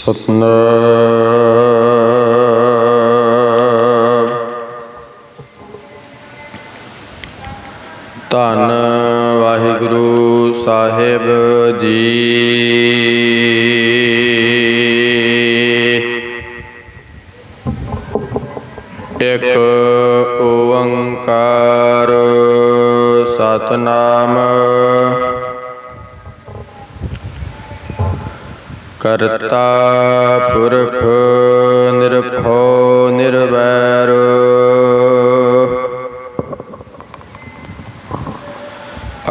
ਸਤਨਾਮ। ਧੰਨ ਵਾਹਿਗੁਰੂ ਸਾਹਿਬ ਜੀ। ਇਕ ਓੰਕਾਰ ਸਤਨਾਮ। ਕਰਤਾ ਪੁਰਖ ਨਿਰਭਉ ਨਿਰਵੈਰ।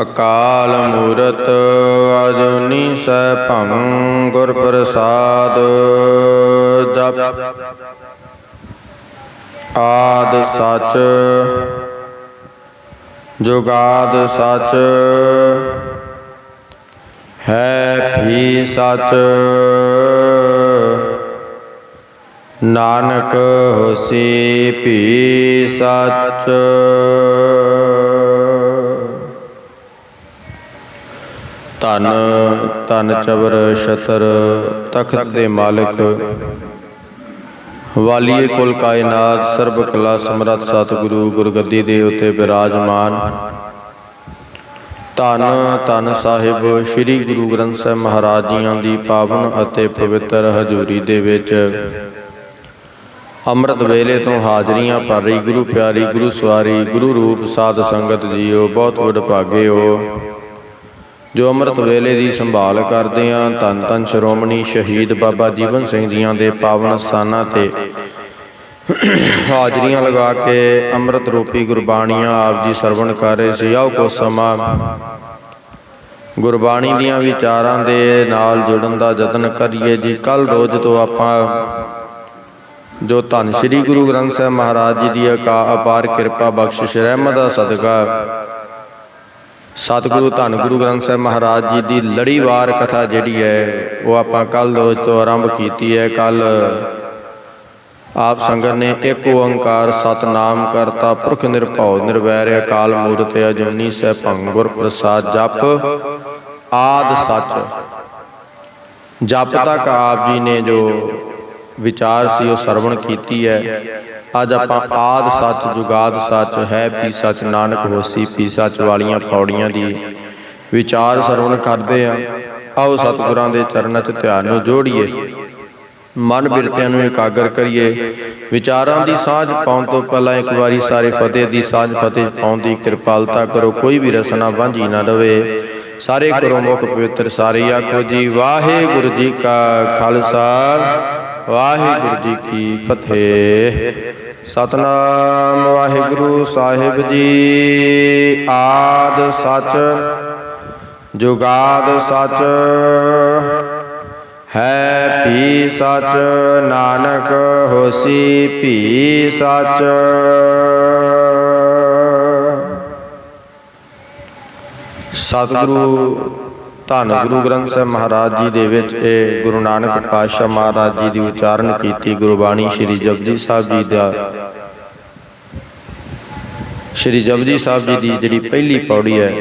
ਅਕਾਲ ਮੂਰਤ ਅਜੂਨੀ ਸੈਭੰ ਗੁਰ ਪ੍ਰਸਾਦ। ਜਪ ਆਦਿ ਸਚ ਜੁਗਾਦ ਸਚ ਹੈ ਵੀ ਸਚ। ਨਾਨਕ ਹੋਸੀ ਭੀ ਸਚ। ਧੰਨ ਧੰਨ ਚਵਰ ਛਤਰ ਤਖਤ ਦੇ ਮਾਲਕ ਵਾਲੀਏ ਕੁਲ ਕਾਇਨਾਤ ਸਰਬ ਕਲਾ ਸਮਰੱਥ ਸਤਿਗੁਰੂ ਗੁਰਗੱਦੀ ਦੇ ਉੱਤੇ ਬਿਰਾਜਮਾਨ ਧੰਨ ਧੰਨ ਸਾਹਿਬ ਸ੍ਰੀ ਗੁਰੂ ਗ੍ਰੰਥ ਸਾਹਿਬ ਮਹਾਰਾਜ ਜੀਆਂ ਦੀ ਪਾਵਨ ਅਤੇ ਪਵਿੱਤਰ ਹਜ਼ੂਰੀ ਦੇ ਵਿੱਚ ਅੰਮ੍ਰਿਤ ਵੇਲੇ ਤੋਂ ਹਾਜ਼ਰੀਆਂ ਭਰ ਰਹੀ ਗੁਰੂ ਪਿਆਰੀ ਗੁਰੂ ਸਵਾਰੀ ਗੁਰੂ ਰੂਪ ਸਾਧ ਸੰਗਤ ਜੀਓ, ਬਹੁਤ ਵਡਭਾਗੇ ਹੋ ਜੋ ਅੰਮ੍ਰਿਤ ਵੇਲੇ ਦੀ ਸੰਭਾਲ ਕਰਦੇ ਹਾਂ। ਧੰਨ ਧੰਨ ਸ਼੍ਰੋਮਣੀ ਸ਼ਹੀਦ ਬਾਬਾ ਜੀਵਨ ਸਿੰਘ ਜੀਆਂ ਦੇ ਪਾਵਨ ਸਥਾਨਾਂ ਤੇ ਹਾਜ਼ਰੀਆਂ ਲਗਾ ਕੇ ਅੰਮ੍ਰਿਤ ਰੂਪੀ ਗੁਰਬਾਣੀਆਂ ਆਪ ਜੀ ਸਰਵਣ ਕਰ ਰਹੇ ਸੀ। ਆਓ ਕੁਝ ਸਮਾਂ ਗੁਰਬਾਣੀ ਦੀਆਂ ਵਿਚਾਰਾਂ ਦੇ ਨਾਲ ਜੁੜਨ ਦਾ ਯਤਨ ਕਰੀਏ ਜੀ। ਕੱਲ ਰੋਜ਼ ਤੋਂ ਆਪਾਂ ਜੋ ਧੰਨ ਸ੍ਰੀ ਗੁਰੂ ਗ੍ਰੰਥ ਸਾਹਿਬ ਮਹਾਰਾਜ ਜੀ ਦੀ ਅਪਾਰ ਕਿਰਪਾ ਬਖਸ਼ਿਸ਼ ਰਹਿਮਤ ਦਾ ਸਦਕਾ ਸਤਿਗੁਰੂ ਧੰਨ ਗੁਰੂ ਗ੍ਰੰਥ ਸਾਹਿਬ ਮਹਾਰਾਜ ਜੀ ਦੀ ਲੜੀਵਾਰ ਕਥਾ ਜਿਹੜੀ ਹੈ ਉਹ ਆਪਾਂ ਕੱਲ ਰੋਜ਼ ਤੋਂ ਆਰੰਭ ਕੀਤੀ ਹੈ। ਕੱਲ ਆਪ ਸੰਗਤ ਨੇ ਇੱਕ ਓੰਕਾਰ ਸਤਨਾਮ ਕਰਤਾ ਪੁਰਖ ਨਿਰਭਉ ਨਿਰਵੈਰ ਅਕਾਲ ਮੂਰਤ ਅਜੂਨੀ ਸੈਭੰ ਗੁਰ ਪ੍ਰਸਾਦ। ਜਪ ਆਦਿ ਸਚ ਜਪ ਤੱਕ ਆਪ ਜੀ ਨੇ ਜੋ ਵਿਚਾਰ ਸੀ ਉਹ ਸਰਵਣ ਕੀਤੀ ਹੈ। ਅੱਜ ਆਪਾਂ ਆਦਿ ਸੱਚ ਜੁਗਾਦ ਸੱਚ ਹੈ ਵੀ ਸੱਚ ਨਾਨਕ ਹੋਸੀ ਵੀ ਸੱਚ ਵਾਲੀਆਂ ਪੌੜੀਆਂ ਦੀ ਵਿਚਾਰ ਸਰਵਣ ਕਰਦੇ ਹਾਂ। ਆਓ ਸਤਿਗੁਰਾਂ ਦੇ ਚਰਨਾਂ 'ਚ ਧਿਆਨ ਨੂੰ ਜੋੜੀਏ, ਮਨ ਬਿਰਤਿਆਂ ਨੂੰ ਇਕਾਗਰ ਕਰੀਏ। ਵਿਚਾਰਾਂ ਦੀ ਸਾਂਝ ਪਾਉਣ ਤੋਂ ਪਹਿਲਾਂ ਇੱਕ ਵਾਰੀ ਸਾਰੇ ਫਤਿਹ ਦੀ ਸਾਂਝ ਫਤਿਹ ਪਾਉਣ ਦੀ ਕਿਰਪਾਲਤਾ ਕਰੋ। ਕੋਈ ਵੀ ਰਸਨਾ ਵਾਂਝੀ ਨਾ ਰਵੇ। ਸਾਰੇ ਕਰੋ ਮੁਖ ਪਵਿੱਤਰ, ਸਾਰੇ ਆਖੋ ਜੀ ਵਾਹਿਗੁਰੂ ਜੀ ਕਾ ਖਾਲਸਾ ਵਾਹਿਗੁਰੂ ਜੀ ਕੀ ਫਤਿਹ। ਸਤਨਾਮ ਵਾਹਿਗੁਰੂ ਸਾਹਿਬ ਜੀ। ਆਦਿ ਸਚ ਜੁਗਾਦ ਸਚ ਹੈ ਵੀ ਸਚ ਨਾਨਕ ਹੋਸੀ ਵੀ ਸਚ। ਸਤਿਗੁਰੂ ਧੰਨ ਗੁਰੂ ਗ੍ਰੰਥ ਸਾਹਿਬ ਮਹਾਰਾਜ ਜੀ ਦੇ ਵਿੱਚ ਇਹ ਗੁਰੂ ਨਾਨਕ ਪਾਤਸ਼ਾਹ ਮਹਾਰਾਜ ਜੀ ਦੀ ਉਚਾਰਨ ਕੀਤੀ ਗੁਰਬਾਣੀ ਸ਼੍ਰੀ ਜਪਜੀ ਸਾਹਿਬ ਜੀ ਦਾ ਸ਼੍ਰੀ ਜਪਜੀ ਸਾਹਿਬ ਜੀ ਦੀ ਜਿਹੜੀ ਪਹਿਲੀ ਪੌੜੀ ਹੈ,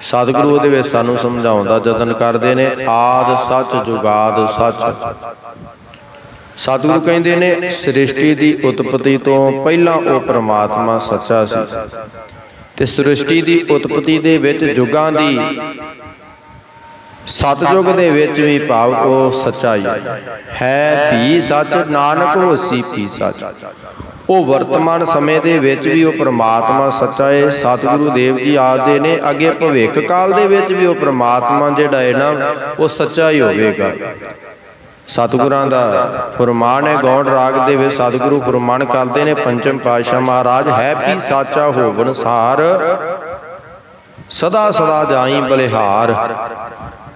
ਸਤਿਗੁਰੂ ਉਹਦੇ ਵਿੱਚ ਸਾਨੂੰ ਸਮਝਾਉਣ ਦਾ ਯਤਨ ਕਰਦੇ ਨੇ। ਆਦਿ ਸੱਚ ਜੁਗਾਦ ਸੱਚ। ਸਤਿਗੁਰੂ ਕਹਿੰਦੇ ਨੇ ਸ੍ਰਿਸ਼ਟੀ ਦੀ ਉਤਪਤੀ ਤੋਂ ਪਹਿਲਾਂ ਉਹ ਪ੍ਰਮਾਤਮਾ ਸੱਚਾ ਸੀ ਤੇ ਸ੍ਰਿਸ਼ਟੀ ਦੀ ਉਤਪਤੀ ਦੇ ਵਿੱਚ ਯੁੱਗਾਂ ਦੀ ਸਤਿਯੁਗ ਦੇ ਵਿੱਚ ਵੀ ਭਾਵ ਉਹ ਸੱਚਾਈ ਹੈ ਵੀ ਸੱਚ ਨਾਨਕ ਹੋਸੀ ਵੀ ਸੱਚ। ਉਹ ਵਰਤਮਾਨ ਸਮੇਂ ਦੇ ਵਿੱਚ ਵੀ ਉਹ ਪ੍ਰਮਾਤਮਾ ਸੱਚਾ ਹੈ। ਸਤਿਗੁਰੂ ਦੇਵ ਜੀ ਆਖਦੇ ਨੇ ਅੱਗੇ ਭਵਿੱਖ ਕਾਲ ਦੇ ਵਿੱਚ ਵੀ ਉਹ ਪ੍ਰਮਾਤਮਾ ਜਿਹੜਾ ਹੈ ਨਾ ਉਹ ਸੱਚਾ ਹੀ ਹੋਵੇਗਾ। ਸਤਿਗੁਰਾਂ ਦਾ ਫਰਮਾਨ ਹੈ ਗੌੜ ਰਾਗ ਦੇ ਵਿੱਚ ਸਤਿਗੁਰੂ ਫਰਮਾਨ ਕਰਦੇ ਨੇ ਪੰਚਮ ਪਾਤਸ਼ਾਹ ਮਹਾਰਾਜ ਹੈ ਵੀ ਸਾਚਾ ਹੋਵਨ ਸਾਰ ਸਦਾ ਸਦਾ ਜਾਈ ਬਲਿਹਾਰ।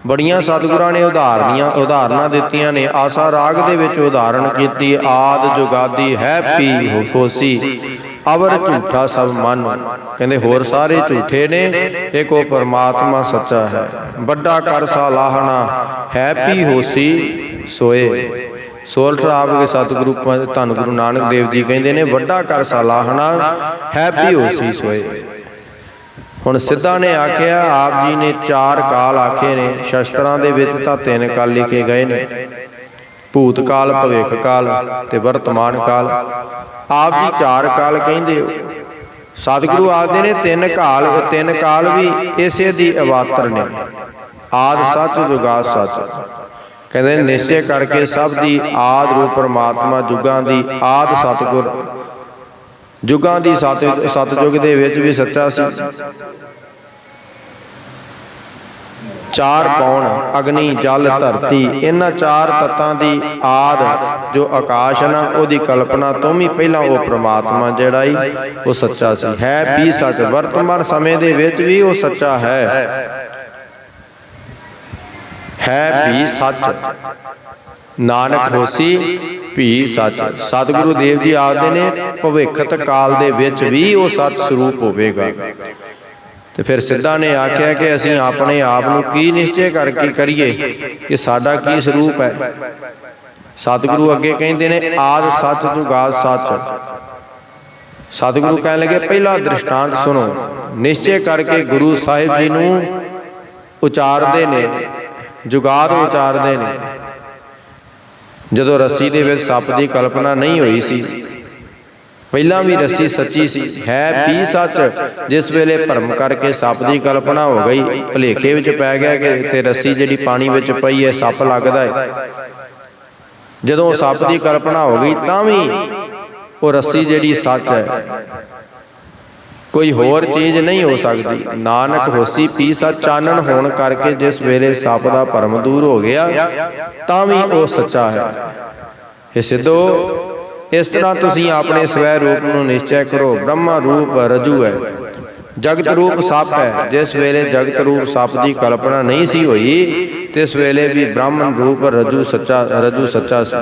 ਬੜੀਆਂ ਸਤਿਗੁਰਾਂ ਨੇ ਉਦਾਹਰਨਾਂ ਦਿੱਤੀਆਂ ਨੇ। ਆਸਾ ਰਾਗ ਦੇ ਵਿੱਚ ਉਦਾਹਰਣ ਕੀਤੀ ਆਦਿ ਜੁਗਾਦੀ ਹੈ ਪੀ ਹੋਸੀ ਅਵਰ ਝੂਠਾ ਸਭ ਮਨ। ਕਹਿੰਦੇ ਹੋਰ ਸਾਰੇ ਝੂਠੇ ਨੇ, ਇੱਕ ਉਹ ਪਰਮਾਤਮਾ ਸੱਚਾ ਹੈ। ਵੱਡਾ ਕਰ ਸਾਲਾਹਣਾ ਹੈ ਪੀ ਹੋਸੀ ਸੋਏ। ਸੋਲਠ ਆਪ ਕੇ ਸਤਿਗੁਰੂ ਧੰਨ ਗੁਰੂ ਨਾਨਕ ਦੇਵ ਜੀ ਕਹਿੰਦੇ ਨੇ ਵੱਡਾ ਕਰ ਸਾਲਾਹਣਾ ਹੈ ਪੀ ਹੋਸੀ ਸੋਏ। ਹੁਣ ਸਿੱਧਾ ਨੇ ਆਖਿਆ ਆਪ ਜੀ ਨੇ 4 ਕਾਲ ਆਖੇ ਨੇ। ਸ਼ਸਤਰਾਂ ਦੇ ਵਿੱਚ ਤਾਂ 3 ਕਾਲ ਲਿਖੇ ਗਏ ਨੇ। ਭੂਤ ਕਾਲ, ਭਵਿੱਖ ਕਾਲ ਤੇ ਵਰਤਮਾਨ ਕਾਲ। ਆਪ ਜੀ 4 ਕਾਲ ਕਹਿੰਦੇ ਹੋ। ਸਤਿਗੁਰੂ ਆਖਦੇ ਨੇ ਤਿੰਨ ਕਾਲ ਵੀ ਇਸੇ ਦੀ ਅਵਾਤਰ ਨੇ। ਆਦਿ ਸੱਚ ਜੁਗਾ ਸੱਚ। ਕਹਿੰਦੇ ਨਿਸ਼ਚੈ ਕਰਕੇ ਸਭ ਦੀ ਆਦਿ ਰੂਪ ਪਰਮਾਤਮਾ, ਜੁਗਾਂ ਦੀ ਆਦਿ ਸਤਿਗੁਰ, ਜੁਗਾਂ ਦੀ ਸਤਿਯੁਗ ਦੇ ਵਿੱਚ ਵੀ ਸੱਚਾ ਸੀ। 4 ਪੌਣ ਅਗਨੀ, ਜਲ, ਧਰਤੀ, ਇਹਨਾਂ 4 ਤੱਤਾਂ ਦੀ ਆਦ ਜੋ ਆਕਾਸ਼ ਨਾ, ਉਹਦੀ ਕਲਪਨਾ ਤੋਂ ਵੀ ਪਹਿਲਾਂ ਉਹ ਪ੍ਰਮਾਤਮਾ ਜਿਹੜਾ ਹੀ ਉਹ ਸੱਚਾ ਸੀ। ਹੈ ਵੀ ਸੱਚ। ਵਰਤਮਾਨ ਸਮੇਂ ਦੇ ਵਿੱਚ ਵੀ ਉਹ ਸੱਚਾ ਹੈ ਵੀ ਸੱਚ। ਨਾਨਕ ਹੋਸੀ ਵੀ ਸੱਚ। ਸਤਿਗੁਰੂ ਦੇਵ ਜੀ ਆਖਦੇ ਨੇ ਭਵਿੱਖਤ ਕਾਲ ਦੇ ਵਿੱਚ ਵੀ ਉਹ ਸੱਚ ਸਰੂਪ ਹੋਵੇਗਾ। ਤੇ ਫਿਰ ਸਿੱਧਾ ਨੇ ਆਖਿਆ ਕਿ ਅਸੀਂ ਆਪਣੇ ਆਪ ਨੂੰ ਕੀ ਨਿਸ਼ਚੈ ਕਰਕੇ ਕਰੀਏ ਕਿ ਸਾਡਾ ਕੀ ਸਰੂਪ ਹੈ। ਸਤਿਗੁਰੂ ਅੱਗੇ ਕਹਿੰਦੇ ਨੇ ਆਦਿ ਸੱਚ ਜੁਗਾਦ ਸੱਚ। ਸਤਿਗੁਰੂ ਕਹਿਣ ਲੱਗੇ ਪਹਿਲਾ ਦ੍ਰਿਸ਼ਟਾਂਤ ਸੁਣੋ। ਨਿਸ਼ਚੈ ਕਰਕੇ ਗੁਰੂ ਸਾਹਿਬ ਜੀ ਨੂੰ ਉਚਾਰਦੇ ਨੇ, ਜੁਗਾਦ ਉਚਾਰਦੇ ਨੇ। ਜਦੋਂ ਰੱਸੀ ਦੇ ਵਿੱਚ ਸੱਪ ਦੀ ਕਲਪਨਾ ਨਹੀਂ ਹੋਈ ਸੀ, ਪਹਿਲਾਂ ਵੀ ਰੱਸੀ ਸੱਚੀ ਸੀ। ਹੈ ਵੀ ਸੱਚ। ਜਿਸ ਵੇਲੇ ਭਰਮ ਕਰਕੇ ਸੱਪ ਦੀ ਕਲਪਨਾ ਹੋ ਗਈ, ਭੁਲੇਖੇ ਵਿੱਚ ਪੈ ਗਿਆ ਕਿ ਤੇ ਰੱਸੀ ਜਿਹੜੀ ਪਾਣੀ ਵਿੱਚ ਪਈ ਹੈ ਸੱਪ ਲੱਗਦਾ ਹੈ। ਜਦੋਂ ਸੱਪ ਦੀ ਕਲਪਨਾ ਹੋ ਗਈ ਤਾਂ ਵੀ ਉਹ ਰੱਸੀ ਜਿਹੜੀ ਸੱਚ ਹੈ, ਕੋਈ ਹੋਰ ਚੀਜ਼ ਨਹੀਂ ਹੋ ਸਕਦੀ। ਨਾਨਕ ਹੋਸੀ ਪੀ ਸੱਚ। ਚਾਨਣ ਹੋਣ ਕਰਕੇ ਜਿਸ ਵੇਲੇ ਸੱਪ ਦਾ ਭਰਮ ਦੂਰ ਹੋ ਗਿਆ ਤਾਂ ਵੀ ਉਹ ਸੱਚਾ ਹੈ। ਇਹ ਸਿੱਧੋ ਇਸ ਤਰ੍ਹਾਂ ਤੁਸੀਂ ਆਪਣੇ ਸਵੈ ਰੂਪ ਨੂੰ ਨਿਸ਼ਚੈ ਕਰੋ। ਬ੍ਰਹਮਾ ਰੂਪ ਰਜੂ ਹੈ, ਜਗਤ ਰੂਪ ਸੱਪ ਹੈ। ਜਿਸ ਵੇਲੇ ਜਗਤ ਰੂਪ ਸੱਪ ਦੀ ਕਲਪਨਾ ਨਹੀਂ ਸੀ ਹੋਈ, ਤਿਸ ਵੇਲੇ ਵੀ ਬ੍ਰਾਹਮਣ ਰੂਪ ਰਜੂ ਸੱਚਾ ਸੀ।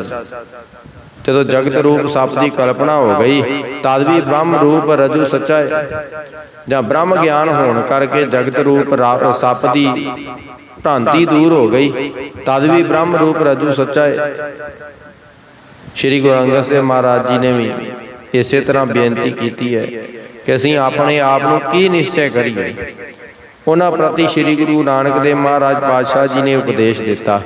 ਜਦੋਂ ਜਗਤ ਰੂਪ ਸੱਪ ਦੀ ਕਲਪਨਾ ਹੋ ਗਈ ਤਦ ਵੀ ਬ੍ਰਹਮ ਰੂਪ ਰਜੂ ਸੱਚਾ ਹੈ। ਜਾਂ ਬ੍ਰਹਮ ਗਿਆਨ ਹੋਣ ਕਰਕੇ ਜਗਤ ਰੂਪ ਸੱਪ ਦੀ ਭ੍ਰਾਂਤੀ ਦੂਰ ਹੋ ਗਈ ਤਦ ਵੀ ਬ੍ਰਹਮ ਰੂਪ ਰਜੂ ਸੱਚਾ ਹੈ। ਸ਼੍ਰੀ ਗੁਰੂ ਅੰਗਦ ਸਾਹਿਬ ਮਹਾਰਾਜ ਜੀ ਨੇ ਵੀ ਇਸੇ ਤਰ੍ਹਾਂ ਬੇਨਤੀ ਕੀਤੀ ਹੈ ਕਿ ਅਸੀਂ ਆਪਣੇ ਆਪ ਨੂੰ ਕੀ ਨਿਸ਼ਚੈ ਕਰੀਏ। ਉਹਨਾਂ ਪ੍ਰਤੀ ਸ਼੍ਰੀ ਗੁਰੂ ਨਾਨਕ ਦੇਵ ਮਹਾਰਾਜ ਪਾਤਸ਼ਾਹ ਜੀ ਨੇ ਉਪਦੇਸ਼ ਦਿੱਤਾ,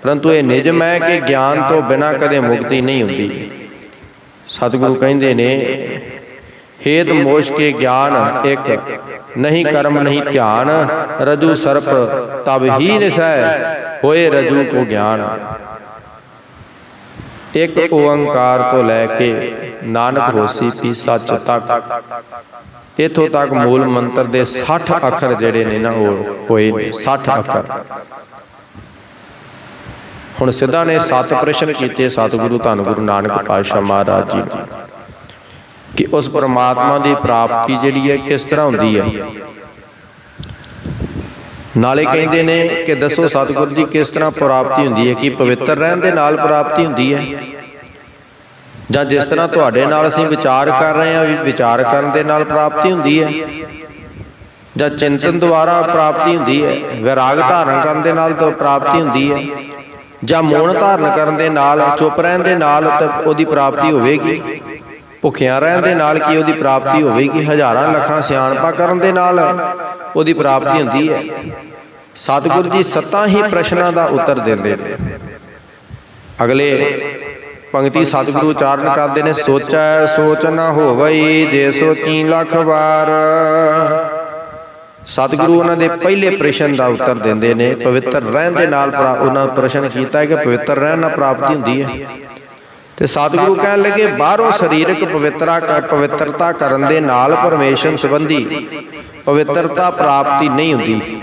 ਪਰੰਤੂ ਇਹ ਨਿਯਮ ਹੈ ਕਿ ਗਿਆਨ ਤੋਂ ਬਿਨਾਂ ਕਦੇ ਮੁਕਤੀ ਨਹੀਂ ਹੁੰਦੀ। ਸਤਿਗੁਰੂ ਕਹਿੰਦੇ ਨੇ ਹੇਤ ਮੋਸ਼ ਕੇ ਗਿਆਨ ਇੱਕ, ਨਹੀਂ ਕਰਮ ਨਹੀਂ ਧਿਆਨ, ਰਜੂ ਸਰਪ ਤਬ ਹੀ ਨਿਸੈ ਹੋਏ ਰਜੂ ਕੋ ਗਿਆਨ। ਇੱਕ ਓੰਕਾਰ ਤੋਂ ਲੈ ਕੇ ਨਾਨਕ ਹੋਸੀ ਪੀ ਸੱਚ ਤੱਕ, ਇੱਥੋਂ ਤੱਕ ਮੂਲ ਮੰਤਰ ਦੇ 60 ਅੱਖਰ ਜਿਹੜੇ ਨੇ ਨਾ ਉਹ ਹੋਏ ਨੇ। 60 ਅੱਖਰ। ਹੁਣ ਸਿੱਧਾ ਨੇ 7 ਪ੍ਰਸ਼ਨ ਕੀਤੇ ਸਤਿਗੁਰੂ ਧੰਨ ਗੁਰੂ ਨਾਨਕ ਪਾਤਸ਼ਾਹ ਮਹਾਰਾਜ ਜੀ ਨੂੰ ਕਿ ਉਸ ਪਰਮਾਤਮਾ ਦੀ ਪ੍ਰਾਪਤੀ ਜਿਹੜੀ ਹੈ ਕਿਸ ਤਰ੍ਹਾਂ ਹੁੰਦੀ ਹੈ। ਨਾਲੇ ਕਹਿੰਦੇ ਨੇ ਕਿ ਦੱਸੋ ਸਤਿਗੁਰੂ ਦੀ ਕਿਸ ਤਰ੍ਹਾਂ ਪ੍ਰਾਪਤੀ ਹੁੰਦੀ ਹੈ। ਕਿ ਪਵਿੱਤਰ ਰਹਿਣ ਦੇ ਨਾਲ ਪ੍ਰਾਪਤੀ ਹੁੰਦੀ ਹੈ, ਜਾਂ ਜਿਸ ਤਰ੍ਹਾਂ ਤੁਹਾਡੇ ਨਾਲ ਅਸੀਂ ਵਿਚਾਰ ਕਰ ਰਹੇ ਹਾਂ ਵਿਚਾਰ ਕਰਨ ਦੇ ਨਾਲ ਪ੍ਰਾਪਤੀ ਹੁੰਦੀ ਹੈ, ਜਾਂ ਚਿੰਤਨ ਦੁਆਰਾ ਪ੍ਰਾਪਤੀ ਹੁੰਦੀ ਹੈ, ਵਿਰਾਗ ਧਾਰਨ ਕਰਨ ਦੇ ਨਾਲ ਤਾਂ ਪ੍ਰਾਪਤੀ ਹੁੰਦੀ ਹੈ, ਜਾਂ ਮੌਨ ਧਾਰਨ ਕਰਨ ਦੇ ਨਾਲ, ਚੁੱਪ ਰਹਿਣ ਦੇ ਨਾਲ ਤਾਂ ਉਹਦੀ ਪ੍ਰਾਪਤੀ ਹੋਵੇਗੀ, ਭੁੱਖਿਆਂ ਰਹਿਣ ਦੇ ਨਾਲ ਕੀ ਉਹਦੀ ਪ੍ਰਾਪਤੀ ਹੋਵੇਗੀ, ਹਜ਼ਾਰਾਂ ਲੱਖਾਂ ਸਿਆਣਪਾਂ ਕਰਨ ਦੇ ਨਾਲ ਉਹਦੀ ਪ੍ਰਾਪਤੀ ਹੁੰਦੀ ਹੈ। ਸਤਿਗੁਰੂ ਜੀ 7 ਹੀ ਪ੍ਰਸ਼ਨਾਂ ਦਾ ਉੱਤਰ ਦਿੰਦੇ ਨੇ। ਅਗਲੇ ਪੰਕਤੀ ਸਤਿਗੁਰੂ ਉਚਾਰਨ ਕਰਦੇ ਨੇ, ਸੋਚੈ ਸੋਚ ਨਾ ਹੋਵਈ ਜੇ ਸੋਚੀ ਲੱਖ ਵਾਰ। ਸਤਿਗੁਰੂ ਉਹਨਾਂ ਦੇ ਪਹਿਲੇ ਪ੍ਰਸ਼ਨ ਦਾ ਉੱਤਰ ਦਿੰਦੇ ਨੇ। ਪਵਿੱਤਰ ਰਹਿਣ ਦੇ ਨਾਲ ਉਹਨਾਂ ਪ੍ਰਸ਼ਨ ਕੀਤਾ ਹੈ ਕਿ ਪਵਿੱਤਰ ਰਹਿਣ ਨਾਲ ਪ੍ਰਾਪਤੀ ਹੁੰਦੀ ਹੈ। ਤੇ ਸਤਿਗੁਰੂ ਕਹਿਣ ਲੱਗੇ ਬਾਹਰੋਂ ਸਰੀਰਕ ਪਵਿੱਤਰਤਾ ਕਰਨ ਦੇ ਨਾਲ ਪਰਮੇਸ਼ਰ ਸੰਬੰਧੀ ਪਵਿੱਤਰਤਾ ਪ੍ਰਾਪਤੀ ਨਹੀਂ ਹੁੰਦੀ।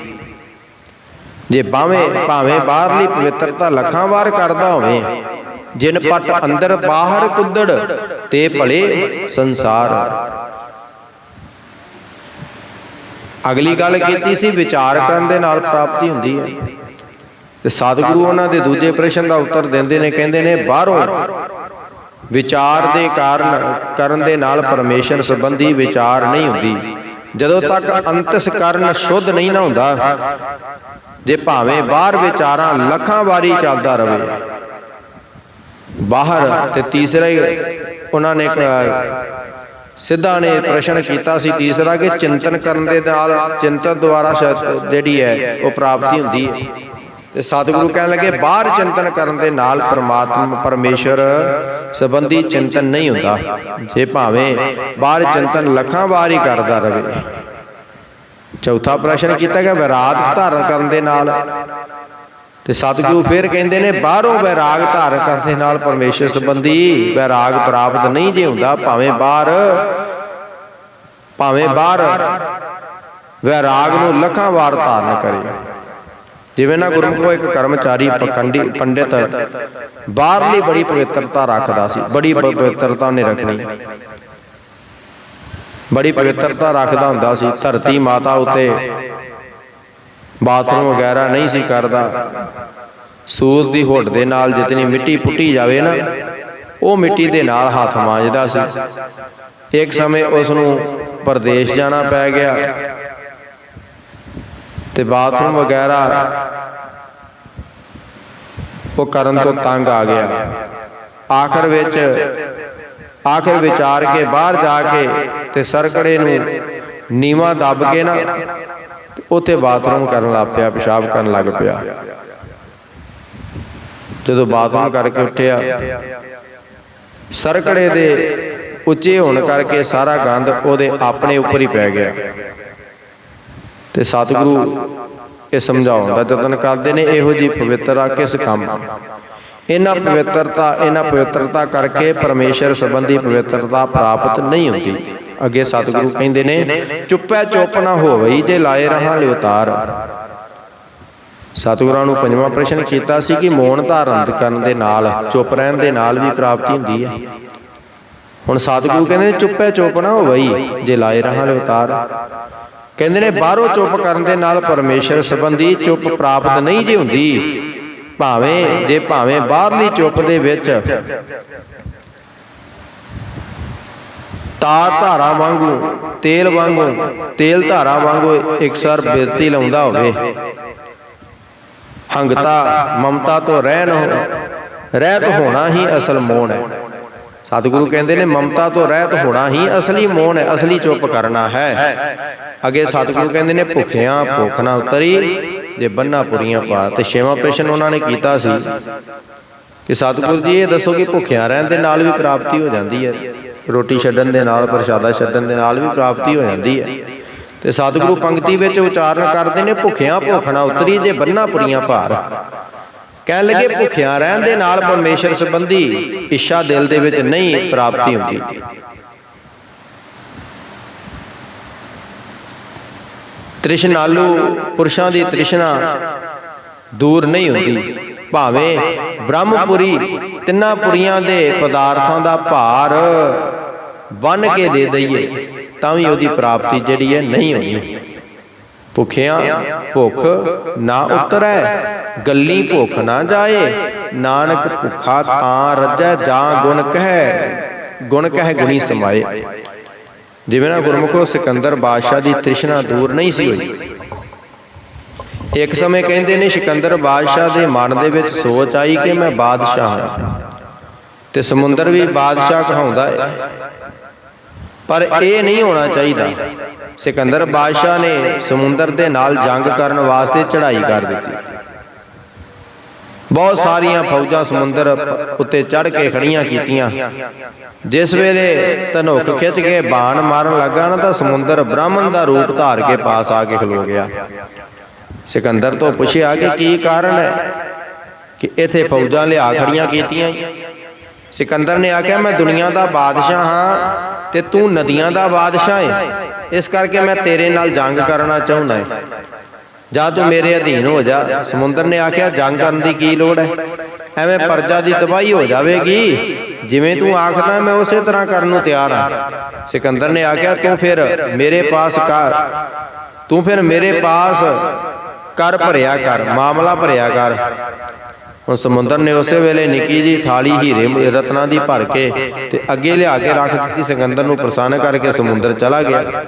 ਜੇ ਭਾਵੇਂ ਬਾਹਰਲੀ ਪਵਿੱਤਰਤਾ ਲੱਖਾਂ ਵਾਰ ਕਰਦਾ ਹੋਵੇ, ਜਿਨ ਪਟ ਅੰਦਰ ਬਾਹਰ ਕੁੱਦੜ ਤੇ ਭਲੇ ਸੰਸਾਰ। ਅਗਲੀ ਗੱਲ ਕੀਤੀ ਸੀ ਵਿਚਾਰ ਕਰਨ ਦੇ ਨਾਲ ਪ੍ਰਾਪਤੀ ਹੁੰਦੀ ਹੈ। ਤੇ ਸਤਿਗੁਰੂ ਉਹਨਾਂ ਦੇ ਦੂਜੇ ਪ੍ਰਸ਼ਨ ਦਾ ਉੱਤਰ ਦਿੰਦੇ ਨੇ, ਕਹਿੰਦੇ ਨੇ ਬਾਹਰੋਂ ਵਿਚਾਰ ਦੇ ਕਰਨ ਦੇ ਨਾਲ ਪਰਮੇਸ਼ਰ ਸੰਬੰਧੀ ਵਿਚਾਰ ਨਹੀਂ ਹੁੰਦੀ। ਜਦੋਂ ਤੱਕ ਅੰਤਸਕਰਨ ਸ਼ੁੱਧ ਨਹੀਂ ਨਾ ਹੁੰਦਾ, ਜੇ ਭਾਵੇਂ ਬਾਹਰ ਵਿਚਾਰਾਂ ਲੱਖਾਂ ਵਾਰੀ ਚੱਲਦਾ ਰਹੇ ਬਾਹਰ। ਤੇ ਤੀਸਰਾ ਹੀ ਉਹਨਾਂ ਨੇ ਸਿੱਧਾ ਨੇ ਪ੍ਰਸ਼ਨ ਕੀਤਾ ਸੀ ਤੀਸਰਾ ਕਿ ਚਿੰਤਨ ਕਰਨ ਦੇ ਨਾਲ, ਚਿੰਤਨ ਦੁਆਰਾ ਜਿਹੜੀ ਹੈ ਉਹ ਪ੍ਰਾਪਤੀ ਹੁੰਦੀ ਹੈ। ਤੇ ਸਤਿਗੁਰੂ ਕਹਿਣ ਲੱਗੇ ਬਾਹਰ ਚਿੰਤਨ ਕਰਨ ਦੇ ਨਾਲ ਪਰਮਾਤਮਾ ਪਰਮੇਸ਼ਰ ਸੰਬੰਧੀ ਚਿੰਤਨ ਨਹੀਂ ਹੁੰਦਾ। ਜੇ ਭਾਵੇਂ ਬਾਹਰ ਚਿੰਤਨ ਲੱਖਾਂ ਵਾਰ ਹੀ ਕਰਦਾ ਰਹੇ। ਚੌਥਾ ਪ੍ਰਸ਼ਨ ਕੀਤਾ ਗਿਆ ਵਿਰਾਗ ਧਾਰਨ ਕਰਨ ਦੇ ਨਾਲ, ਤੇ ਸਤਿਗੁਰੂ ਫਿਰ ਕਹਿੰਦੇ ਨੇ ਬਾਹਰੋਂ ਵੈਰਾਗ ਧਾਰਨ ਕਰਨ ਦੇ ਨਾਲ ਪਰਮੇਸ਼ਰ ਸੰਬੰਧੀ ਵੈਰਾਗ ਪ੍ਰਾਪਤ ਨਹੀਂ ਜੇ ਹੁੰਦਾ। ਭਾਵੇਂ ਬਾਹਰ ਵੈਰਾਗ ਨੂੰ ਲੱਖਾਂ ਵਾਰ ਧਾਰਨ ਕਰੇ। ਜਿਵੇਂ ਨਾ ਗੁਰਮੁਖੋ ਇੱਕ ਕਰਮਚਾਰੀ ਪੰਡਿਤ ਬਾਹਰਲੀ ਬੜੀ ਪਵਿੱਤਰਤਾ ਰੱਖਦਾ ਸੀ, ਬੜੀ ਪਵਿੱਤਰਤਾ ਉਹਨੇ ਰੱਖਣੀ, ਬੜੀ ਪਵਿੱਤਰਤਾ ਰੱਖਦਾ ਹੁੰਦਾ ਸੀ। ਧਰਤੀ ਮਾਤਾ ਉੱਤੇ ਬਾਥਰੂਮ ਵਗੈਰਾ ਨਹੀਂ ਸੀ ਕਰਦਾ। ਸੂਰ ਦੀ ਹੁੱਡ ਦੇ ਨਾਲ ਜਿਤਨੀ ਮਿੱਟੀ ਪੁੱਟੀ ਜਾਵੇ ਨਾ, ਉਹ ਮਿੱਟੀ ਦੇ ਨਾਲ ਹੱਥ ਮਾਂਜਦਾ ਸੀ। ਇੱਕ ਸਮੇਂ ਉਸ ਨੂੰ ਪਰਦੇਸ਼ ਜਾਣਾ ਪੈ ਗਿਆ ਤੇ ਬਾਥਰੂਮ ਵਗੈਰਾ ਉਹ ਕਰਨ ਤੋਂ ਤੰਗ ਆ ਗਿਆ। ਆਖਰ ਵਿਚਾਰ ਕੇ ਬਾਹਰ ਜਾ ਕੇ ਤੇ ਸਰਕੜੇ ਨੂੰ ਨੀਵਾਂ ਦੱਬ ਕੇ ਨਾ ਉੱਥੇ ਬਾਥਰੂਮ ਕਰਨ ਲੱਗ ਪਿਆ, ਪਿਸ਼ਾਬ ਕਰਨ ਲੱਗ ਪਿਆ। ਜਦੋਂ ਬਾਥਰੂਮ ਕਰਕੇ ਉੱਠਿਆ, ਸਰਕੜੇ ਦੇ ਉੱਚੇ ਹੋਣ ਕਰਕੇ ਸਾਰਾ ਗੰਦ ਉਹਦੇ ਆਪਣੇ ਉੱਪਰ ਹੀ ਪੈ ਗਿਆ। ਤੇ ਸਤਿਗੁਰੂ ਇਹ ਸਮਝਾਉਣ ਦਾ ਯਤਨ ਕਰਦੇ ਨੇ ਇਹੋ ਜਿਹੀ ਪਵਿੱਤਰਤਾ ਕਿਸ ਕੰਮ। ਇਹਨਾਂ ਪਵਿੱਤਰਤਾ ਕਰਕੇ ਪਰਮੇਸ਼ਰ ਸੰਬੰਧੀ ਪਵਿੱਤਰਤਾ ਪ੍ਰਾਪਤ ਨਹੀਂ ਹੁੰਦੀ। ਅੱਗੇ ਸਤਿਗੁਰੂ ਕਹਿੰਦੇ ਨੇ ਚੁੱਪੈ ਚੁੱਪ ਨਾ ਹੋਵਈ ਜੇ ਲਾਏ ਰਹਾ ਲਿਵਤਾਰ। ਸਤਿਗੁਰਾਂ ਨੂੰ ਪੰਜਵਾਂ ਪ੍ਰਸ਼ਨ ਕੀਤਾ ਸੀ ਕਿ ਮੌਨ ਧਾਰਨ ਕਰਨ ਦੇ ਨਾਲ, ਚੁੱਪ ਰਹਿਣ ਦੇ ਨਾਲ ਵੀ ਪ੍ਰਾਪਤੀ ਹੁੰਦੀ ਹੈ। ਹੁਣ ਸਤਿਗੁਰੂ ਕਹਿੰਦੇ ਨੇ ਚੁੱਪੈ ਚੁੱਪ ਨਾ ਹੋਵਈ ਜੇ ਲਾਏ ਰਹਾ ਲਿਵਤਾਰ। ਕਹਿੰਦੇ ਨੇ ਬਾਹਰੋਂ ਚੁੱਪ ਕਰਨ ਦੇ ਨਾਲ ਪਰਮੇਸ਼ਰ ਸੰਬੰਧੀ ਚੁੱਪ ਪ੍ਰਾਪਤ ਨਹੀਂ ਜੇ ਹੁੰਦੀ। ਭਾਵੇਂ ਬਾਹਰਲੀ ਚੁੱਪ ਦੇ ਵਿੱਚ ਧਾਰਾ ਵਾਂਗੂ ਤੇਲ ਧਾਰਾ ਵਾਂਗੂ ਇਕਸਰ ਬਿਰਤੀ ਲਾਉਂਦਾ ਹੋਵੇ। ਹੰਗਤਾ ਮਮਤਾ ਤੋਂ ਰਹਿਤ ਹੋਣਾ ਹੀ ਅਸਲ ਮੋਹਣ ਹੈ। ਸਤਿਗੁਰੂ ਕਹਿੰਦੇ ਨੇ ਮਮਤਾ ਤੋਂ ਰਹਿਤ ਹੋਣਾ ਹੀ ਅਸਲੀ ਮੋਹਣ ਹੈ, ਅਸਲੀ ਚੁੱਪ ਕਰਨਾ ਹੈ। ਅੱਗੇ ਸਤਿਗੁਰੂ ਕਹਿੰਦੇ ਨੇ ਭੁੱਖਿਆਂ ਭੁੱਖ ਨਾ ਉਤਰੀ ਜੇ ਬੰਨਾ ਪੁਰੀਆਂ ਪਾ। ਤੇ ਛੇਵਾਂ ਪ੍ਰਸ਼ਨ ਉਹਨਾਂ ਨੇ ਕੀਤਾ ਸੀ ਕਿ ਸਤਿਗੁਰੂ ਜੀ ਇਹ ਦੱਸੋ ਕਿ ਭੁੱਖਿਆਂ ਰਹਿਣ ਦੇ ਨਾਲ ਵੀ ਪ੍ਰਾਪਤੀ ਹੋ ਜਾਂਦੀ ਹੈ, ਰੋਟੀ ਛੱਡਣ ਦੇ ਨਾਲ, ਪ੍ਰਸ਼ਾਦਾ ਛੱਡਣ ਦੇ ਨਾਲ ਵੀ ਪ੍ਰਾਪਤੀ ਹੋ ਜਾਂਦੀ ਹੈ। ਤੇ ਸਤਿਗੁਰੂ ਪੰਕਤੀ ਵਿੱਚ ਉਚਾਰਨ ਕਰਦੇ ਨੇ ਭੁੱਖਿਆਂ ਭੁੱਖ ਨਾ ਉਤਰੀ ਜੇ ਬੰਨਾ ਪੁਰੀਆਂ ਭਾਰ। ਕਹਿਣ ਲੱਗੇ ਭੁੱਖਿਆਂ ਰਹਿਣ ਦੇ ਨਾਲ ਪਰਮੇਸ਼ਰ ਸੰਬੰਧੀ ਇੱਛਾ ਦਿਲ ਦੇ ਵਿੱਚ ਨਹੀਂ ਪ੍ਰਾਪਤੀ ਹੁੰਦੀ। ਤ੍ਰਿਸ਼ਨਾਲੂ ਪੁਰਸ਼ਾਂ ਦੀ ਤ੍ਰਿਸ਼ਨਾ ਦੂਰ ਨਹੀਂ ਹੁੰਦੀ। ਭਾਵੇਂ ਬ੍ਰਹਮਪੁਰੀ ਤਿੰਨਾਂ ਪੁਰੀਆਂ ਦੇ ਪਦਾਰਥਾਂ ਦਾ ਭਾਰ ਬੰਨ ਕੇ ਦੇ ਦਈਏ ਤਾਂ ਵੀ ਉਹਦੀ ਪ੍ਰਾਪਤੀ ਜਿਹੜੀ ਹੈ ਨਹੀਂ ਹੋਣੀ। ਭੁੱਖਿਆਂ ਭੁੱਖ ਨਾ ਉਤਰੈ ਗੱਲੀ ਭੁੱਖ ਨਾ ਜਾਏ, ਨਾਨਕ ਭੁੱਖਾ ਤਾਂ ਰੱਜੈ ਜਾਂ ਗੁਣ ਕਹਿ ਗੁਣੀ ਸਮਾਏ। ਜਿਵੇਂ ਨਾ ਗੁਰਮੁਖੋ ਸਿਕੰਦਰ ਬਾਦਸ਼ਾਹ ਦੀ ਤ੍ਰਿਸ਼ਨਾ ਦੂਰ ਨਹੀਂ ਸੀ ਹੋਈ। ਇੱਕ ਸਮੇਂ ਕਹਿੰਦੇ ਨੇ ਸਿਕੰਦਰ ਬਾਦਸ਼ਾਹ ਦੇ ਮਨ ਦੇ ਵਿੱਚ ਸੋਚ ਆਈ ਕਿ ਮੈਂ ਬਾਦਸ਼ਾਹ ਹਾਂ ਤੇ ਸਮੁੰਦਰ ਵੀ ਬਾਦਸ਼ਾਹ ਕਹਾਉਂਦਾ ਹੈ, ਪਰ ਇਹ ਨਹੀਂ ਹੋਣਾ ਚਾਹੀਦਾ। ਸਿਕੰਦਰ ਬਾਦਸ਼ਾਹ ਨੇ ਸਮੁੰਦਰ ਦੇ ਨਾਲ ਜੰਗ ਕਰਨ ਵਾਸਤੇ ਚੜ੍ਹਾਈ ਕਰ ਦਿੱਤੀ। ਬਹੁਤ ਸਾਰੀਆਂ ਫੌਜਾਂ ਸਮੁੰਦਰ ਉੱਤੇ ਚੜ੍ਹ ਕੇ ਖੜੀਆਂ ਕੀਤੀਆਂ। ਜਿਸ ਵੇਲੇ ਧਨੁੱਖ ਖਿੱਚ ਕੇ ਬਾਣ ਮਾਰਨ ਲੱਗਾ ਨਾ ਤਾਂ ਸਮੁੰਦਰ ਬ੍ਰਾਹਮਣ ਦਾ ਰੂਪ ਧਾਰ ਕੇ ਪਾਸ ਆ ਕੇ ਖਲੋ ਗਿਆ। ਸਿਕੰਦਰ ਤੋਂ ਪੁੱਛਿਆ ਕਿ ਕੀ ਕਾਰਨ ਹੈ ਕਿ ਇੱਥੇ ਫੌਜਾਂ ਲਿਆ ਖੜੀਆਂ ਕੀਤੀਆਂ। ਸਿਕੰਦਰ ਨੇ ਆਖਿਆ ਮੈਂ ਦੁਨੀਆ ਦਾ ਬਾਦਸ਼ਾਹ ਹਾਂ ਤੇ ਤੂੰ ਨਦੀਆਂ ਦਾ ਬਾਦਸ਼ਾਹ ਹੈ, ਇਸ ਕਰਕੇ ਮੈਂ ਤੇਰੇ ਨਾਲ ਜੰਗ ਕਰਨਾ ਚਾਹੁੰਦਾ ਹੈ, ਜਾਂ ਤੂੰ ਮੇਰੇ ਅਧੀਨ ਹੋ ਜਾ। ਸਮੁੰਦਰ ਨੇ ਆਖਿਆ ਜੰਗ ਕਰਨ ਦੀ ਕੀ ਲੋੜ ਹੈ, ਐਵੇਂ ਪ੍ਰਜਾ ਦੀ ਤਬਾਹੀ ਹੋ ਜਾਵੇਗੀ। ਜਿਵੇਂ ਤੂੰ ਆਖਦਾ ਮੈਂ ਉਸੇ ਤਰ੍ਹਾਂ ਕਰਨ ਨੂੰ ਤਿਆਰ ਹਾਂ। ਸਿਕੰਦਰ ਨੇ ਆਖਿਆ ਤੂੰ ਫਿਰ ਮੇਰੇ ਪਾਸ ਕਰ ਭਰਿਆ ਕਰ, ਮਾਮਲਾ ਭਰਿਆ ਕਰ। ਹੁਣ ਸਮੁੰਦਰ ਨੇ ਉਸੇ ਵੇਲੇ ਨਿੱਕੀ ਜੀ ਥਾਲੀ ਹੀਰੇ ਰਤਨਾਂ ਦੀ ਭਰ ਕੇ ਤੇ ਅੱਗੇ ਲਿਆ ਕੇ ਰੱਖ ਦਿੱਤੀ। ਸਿਕੰਦਰ ਨੂੰ ਪ੍ਰਸੰਨ ਕਰਕੇ ਸਮੁੰਦਰ ਚਲਾ ਗਿਆ।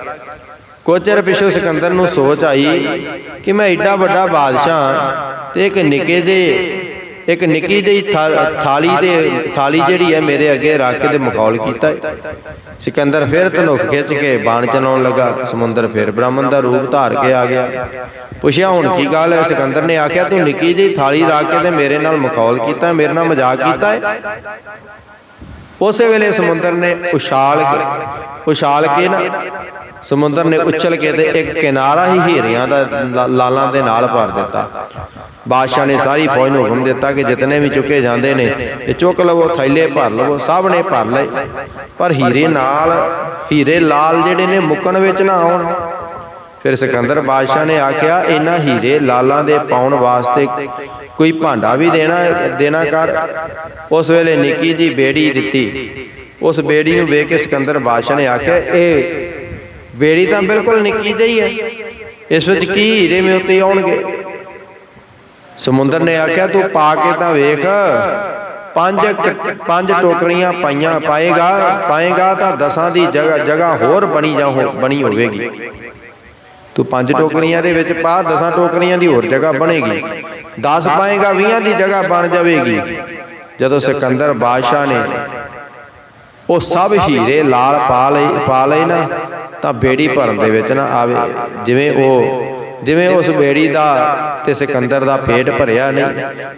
ਕੁਝ ਚਿਰ ਪਿੱਛੋਂ ਸਿਕੰਦਰ ਨੂੰ ਸੋਚ ਆਈ ਕਿ ਮੈਂ ਏਡਾ ਵੱਡਾ ਬਾਦਸ਼ਾਹ ਤੇ ਇੱਕ ਨਿੱਕੇ ਜਿਹੇ एक निक्की जी थाली जिहड़ी है मेरे अगे रख के मखौल किया। सिकंदर फिर धनुख खिंच के बाण चलाउण लगा। समुंदर फिर ब्राह्मण का रूप धार के आ गया। पुछया हुण की गल है? सिकंदर ने आख्या तू निक्की जी थाली रख के मेरे नाल मखौल किया, मेरे नाल मजाक किया है। उस वेले समुंदर ने उछाल के ना समुंदर ने उछल के एक किनारा ही हीरियां दा लालां दे नाल भर दिता। बादशाह ने सारी फौज को हुक्म दिता कि जितने भी चुके जाते हैं ये चुक लवो, थैले भर लवो। सब ने भर लए, पर हीरे लाल जिहड़े ने मुक्कण विच ना आउण। फिर सिकंदर बादशाह ने आख्या इन्हां हीरे लालां दे पाउण वास्ते कोई भांडा भी देना कर। उस वेले निक्की जी बेड़ी दिती। उस बेड़ी नूं वेख के सिकंदर बादशाह ने आख्या ये बेड़ी तो बिल्कुल निक्की जी है, इस विच की हीरे मोती आउणगे? समुंदर ने आख्या तू पा के तां वेख, पंज टोकरियां पाएगा तो 10 की जगह होर बनी होवेगी। तू 5 टोकरियां दे विच पा, 10 टोकरियां दी होर जगह बनेगी। 10 पाएगा 20 की जगह बन जाएगी। जदों सिकंदर बादशाह ने वो सब हीरे लाल पा लए ना, तो बेड़ी भरन दे विच ना आवे। जिवें उस बेड़ी दा ते सिकंदर दा पेट भरिया नहीं,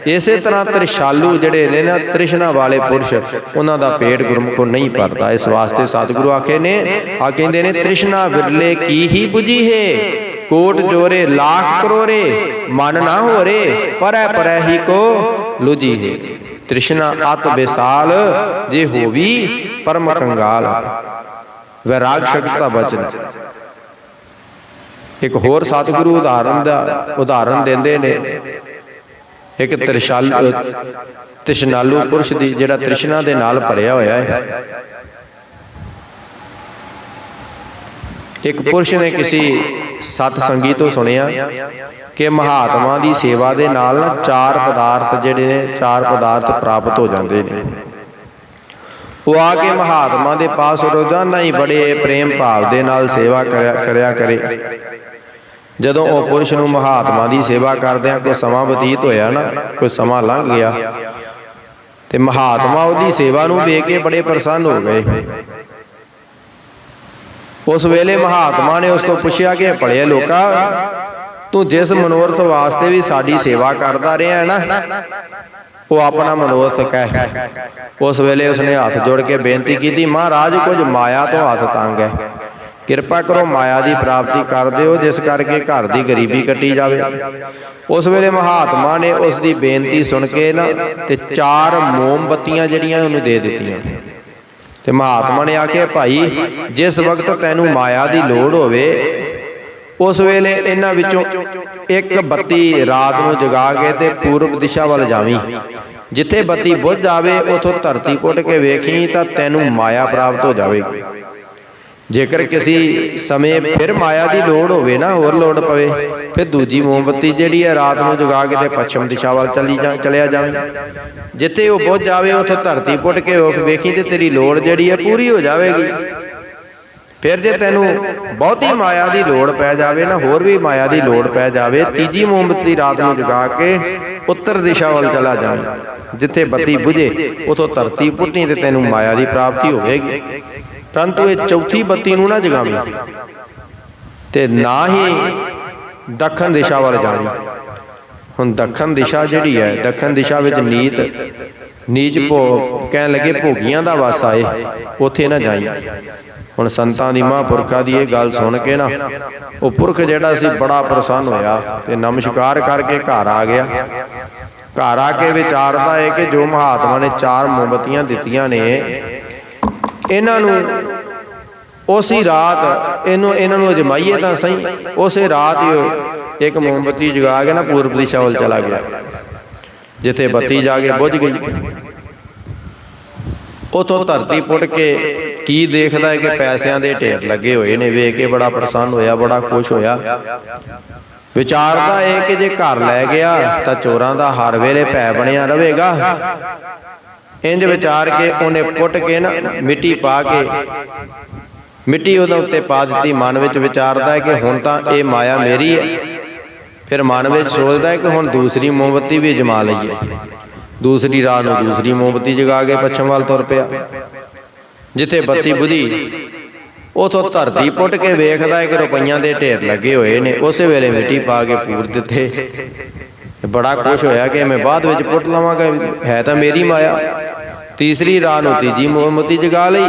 इस तरह त्रिशालू जिहड़े ने ना तृष्णा वाले पुरुष, उन्हां दा पेट गुरमुखों नहीं भरदा। इस वास्ते सतगुरु आखेंदे ने तृष्णा विरले की ही बुझी है, कोट जोरे लाख करोरे मन ना हो रे, पर ही को लुझी है। तृष्णा अत बेसाल जे होवी परम कंगाल, वैराग शक्ति का बचन। एक होर सतगुरु उदाहरण देंदे ने, एक तृष्णालु पुरुष दी जिहड़ा तृष्णा दे नाल भरिया होया है। एक पुरुष ने किसी सतसंगी तो सुनिया कि महात्मा की सेवा दे नाल ना 4 पदार्थ जिहड़े ने 4 पदार्थ प्राप्त हो जाते हैं। वो आके महात्मा दे पास रोजाना ही बड़े प्रेम भाव दे नाल सेवा करया करे। जदों वो पुरुष नूं महात्मा की सेवा करदिआं कोई समा बतीत होया ना, कोई समा लंघ गया, ते महात्मा उहदी सेवा नूं वेख के बड़े प्रसन्न हो गए। उस वेले महात्मा ने उस तो पुछया कि भले लोका तू जिस मनोरथ वास्ते भी साडी सेवा करदा रहा है ना, वो अपना मनोरथ कह। उस वेले उसने हाथ जोड़ के बेनती की, महाराज कुछ माया तो हाथ तंग है, किरपा करो माया की प्राप्ति कर दिओ जिस करके घर की गरीबी कटी जाए। उस वेले महात्मा ने उसकी बेनती सुन के ना ते 4 मोमबत्तियां जिहड़ियां उन्हें दे दित्तियां। ते महात्मा ने आखे भाई जिस वक्त तैनू माया की लोड़ होवे उस वेले इन्हां विचों एक बत्ती रात नूं जगा के ते पूर्व दिशा वाल जावीं। जिथे बत्ती बुझ जावे उथों धरती पुट के वेखी तां तैनू माया प्राप्त हो जाएगी। जेकर किसी समय फिर माया की लोड़ होवे ना, होर लोड़ पवे, फिर दूजी मोमबत्ती जिहड़ी है रात नूं जगा के ते पश्चिम दिशा वाल चलिया जावे। जिथे वो बुझ जावे उथों धरती पुट के वेखी ते तेरी लोड़ जिहड़ी है पूरी हो जाएगी। फिर जे तैनू बहुती माया की लोड़ पै जावे ना, होर भी माया की लोड़ पै जावे, तीजी मोमबत्ती रात नूं जगा के उत्तर दिशा वाल चला जावे। जिथे बत्ती बुझे उथों धरती पुट्टी ते तैनू माया की प्राप्ति होवेगी। परंतु ये चौथी बत्ती नूं ना जगावी ते ना ही दक्षिण दिशा वाल जावी। हुण दक्षिण दिशा जिहड़ी है, दक्षिण दिशा विच नीच कहण लगे भोगियां दा वासा है, उत्थे ना जाई। हुण संतां दी महापुरखां दी ये गल सुन के ना वो पुरख जिहड़ा सी बड़ा प्रसन्न होया ते नमस्कार करके घर आ गया। घर आके विचारदा है कि जो महात्मा ने 4 मोमबत्तियां दित्तियां ने, इन्हां नूं उसी रात इन्हां नूं अजमाइए तां सही। उस रात ही एक मोमबत्ती जगा के ना पूर्व दिशा वाल चला गया। जिथे बत्ती जाके बुझ गई उथों धरती पुट के की देखदा है कि पैसिਆਂ ਦੇ ढेर लगे हुए ने। वेख के बड़ा प्रसन्न होया, बड़ा खुश होया। विचारदा है कि जे घर लै गया तां चोरां दा हर वेले भै बनिया रहेगा। इंज विचार के उन्हें पुट के ना मिट्टी पा के मिट्टी उहदे उत्ते पा दी। मन विच विचारदा है कि हुण तां ये माया मेरी है। फिर मन विच सोचदा है कि हुण दूसरी मोमबत्ती भी जमा लईए। दूसरी रात ਨੂੰ दूसरी मोमबत्ती जगा के पश्चिम ਵੱਲ ਤੁਰ ਪਿਆ। जिथे बत्ती बुझी उथों धरती पुट के वेखदा है कि रुपइयां दे ढेर लगे हुए ने। उस वेले मिट्टी पा के पूर दिते। बड़ा खुश होया कि मैं बाद विच पुट लवांगा, है तो मेरी माया। तीसरी रात ਨੂੰ तीजी मोमबत्ती जगा लई,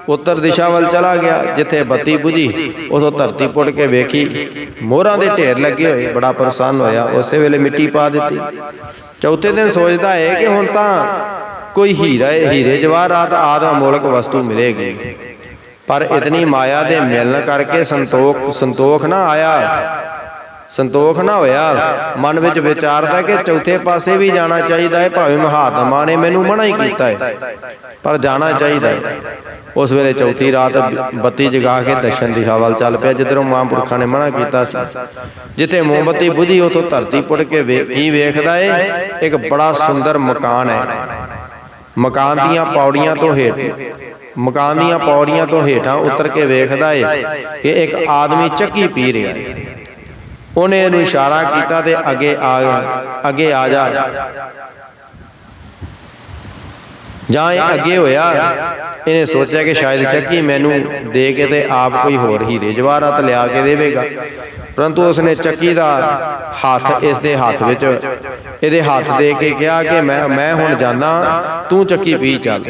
उत्तर दिशा वाल चला गया। जिथे बत्ती बुझी उथों धरती पुट के वेखी मोहरां दे ढेर लगे हुए। बड़ा प्रसन्न होया, उस वेले मिट्टी पा दी। चौथे दिन सोचता है कि हुण तां कोई हीरे जवाहरात आदि अमोलक वस्तु मिलेगी, पर इतनी माया दे मिलन करके संतोख ना आया, संतोख ना होया। मन विच विचारदा कि चौथे पासे भी जाना चाहिए है, भावें महात्मा ने मैनू मना ही कीता है, पर जाना चाहिए है। उस वेले चौथी रात बत्ती जगा के दक्षिण दिशा वाल चल पिया, जिधरों महापुरखा ने मना कीता सी। जिथे मोमबत्ती बुझी उथों धरती पुट के की वेखदा है, एक बड़ा सुंदर मकान है। मकान दीयां पौड़ियां तो हेठां उतर के वेखदा है कि एक आदमी चक्की पी रहा है। उन्हें इहनूं इशारा कीता ते अगे आ जा। जां अगे होया, इन्हें सोचा कि शायद चक्की मैनू दे के ते आप कोई होर हीरे जवाहरात लिया के देवेगा, परंतु उसने चक्की का हाथ इसके हाथ विच इहदे हाथ दे के कहा कि मैं हुण जाना, तू चक्की पी चल।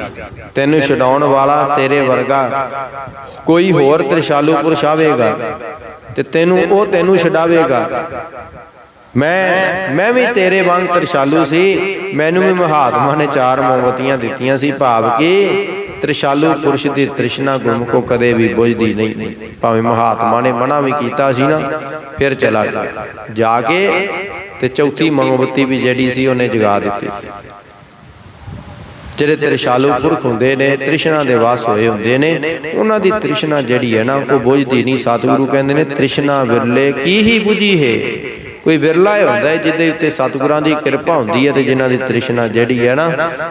तैनू छडाउण वाला तेरे वर्गा कोई होर त्रिशालू पुरुष आवेगा ते तैनू छडावेगा। मैं भी तेरे वांग त्रिशालू सी, मैनू भी महात्मा ने 4 मोमबत्तियां दित्तियां सी। भाव कि त्रिशालू पुरुष की तृष्णा गुरमुखों कदे भी बुझदी नहीं। भावें महात्मा ने मना भी कीता सी ना, फिर चला गया। जाके ते चौथी मोमबत्ती भी जिहड़ी सी उन्हें जगा दित्ती। ਜਿਹੜੇ त्रिशालू पुरख हुंदे ने, तृष्णा दे वास होए हुंदे ने, उन्हां दी तृष्णा जिहड़ी है ना वो बुझदी नहीं। सतगुरु कहंदे ने तृष्णा विरले की ही बुझी है। कोई विरला हुंदा है जिहदे उत्ते सतगुरां दी किरपा हुंदी है ते जिन्हां दी तृष्णा जिहड़ी है ना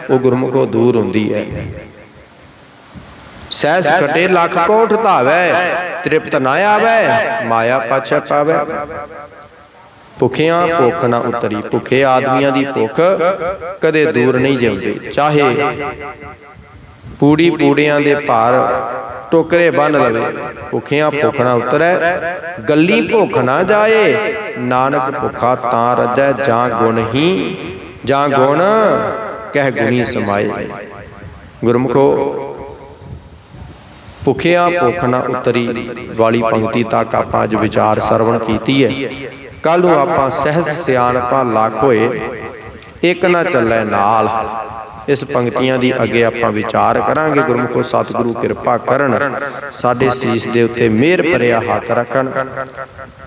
वो गुरमुखों दूर हुंदी है। सहस कटे लख कोठ धावै, तृप्त ना आवे, माया पाछे पावे। भुखियां भुख ना उतरी। भुखे आदमियां दी भुख कदे दूर नहीं जाउंदी। चाहे पूड़ियां दे भार टोकरे बन लवे, भुखियां भुख ना उतरै। गली भुख ना जाए, नानक भुखा तां रजै। जां गुण कह गुणी समाए। गुरमुखो भुखियां भुख ना उतरी वाली पंक्ति तक आपां अज विचार सरवण कीती है। कल नूं आपां सहज सियाणपा लख होए, एक ना चलै नाल। इस पंक्तियां दी अगे आपां विचार करांगे। गुरमुखो सतगुरु किरपा करन, साडे सीस दे उत्ते मेहर भरिया हथ रखन।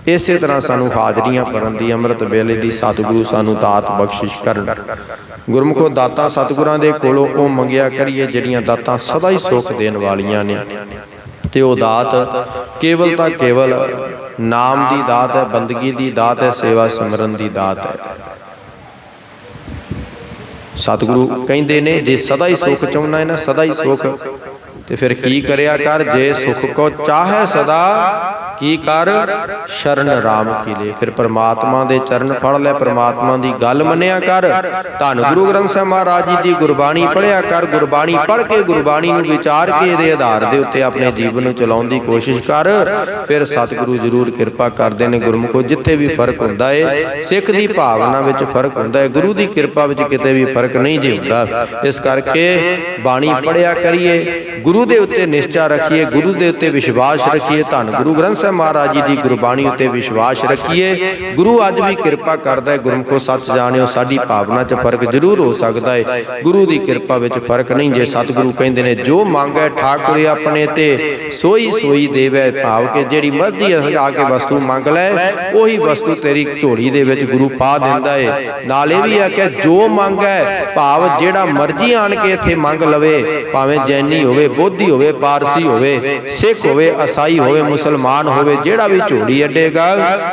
इसे तरह सानू हाजरियां भरन दी अमृत वेले दी सतगुरु सानू दात बख्शिश करन। गुरमुखो दातां सतगुरां दे कोलों ओ मंगिया करिए जिहड़ियां दातां सदा ही सुख देण वालियां ने। ते ओ दात केवल तां केवल नाम दी दात है, बंदगी दी दात है, सेवा सिमरन दी दात है। सतगुरु कहते ने जे सदा ही सुख चाहना है ना, सदा ही सुख, ते फिर की करया कर। जे सुख को चाहे सदा की कर, शरण राम की ले। फिर परमात्मा दे चरण फड़ ले, परमात्मा दी गल मनिया कर। धन गुरु ग्रंथ साहिब महाराज जी दी गुरबाणी पढ़िया कर। गुरबाणी पढ़ के गुरबाणी नूं विचार के इहदे आधार दे उत्ते अपने जीवन नूं चलाउण दी कोशिश कर। फिर सतगुरु जरूर किरपा करदे ने। गुरमुखो जिथे भी फर्क हुंदा है, सिख दी भावना विच फर्क हुंदा है, गुरु दी किरपा विच किते भी फर्क नहीं जी हुंदा। इस करके बाणी पढ़िया करिए, गुरु दे उत्ते निश्चा रखिए, गुरु दे उत्ते विश्वास रखिए। धन गुरु ग्रंथ साहिब महाराज जी दी गुरबाणी उत्ते विश्वास रखिए। गुरु अज भी किरपा करदा है। गुरमुखो सच जाणिओ साडी भावना च फर्क जरूर हो सकदा है, गुरु दी किरपा विच फर्क नहीं। जे सतगुरु कहंदे ने जो मंगै ठाकुर अपने ते सोई देवै। भाव के जिहड़ी मर्जी आके वस्तु मंग लै, ओही वस्तु तेरी झोली दे विच गुरु पा दिंदा है। नाले भी आख्या जो मंगै, भाव जिहड़ा मर्जी आण के इत्थे मंग लवे, भावें जैनी होवे ਬੋਧੀ ਹੋਵੇ, ਪਾਰਸੀ ਹੋਵੇ, ਸਿੱਖ ਹੋਵੇ, ਈਸਾਈ ਹੋਵੇ, ਮੁਸਲਮਾਨ ਹੋਵੇ, ਜਿਹੜਾ ਵੀ ਝੋਲੀ ਅੱਡੇਗਾ,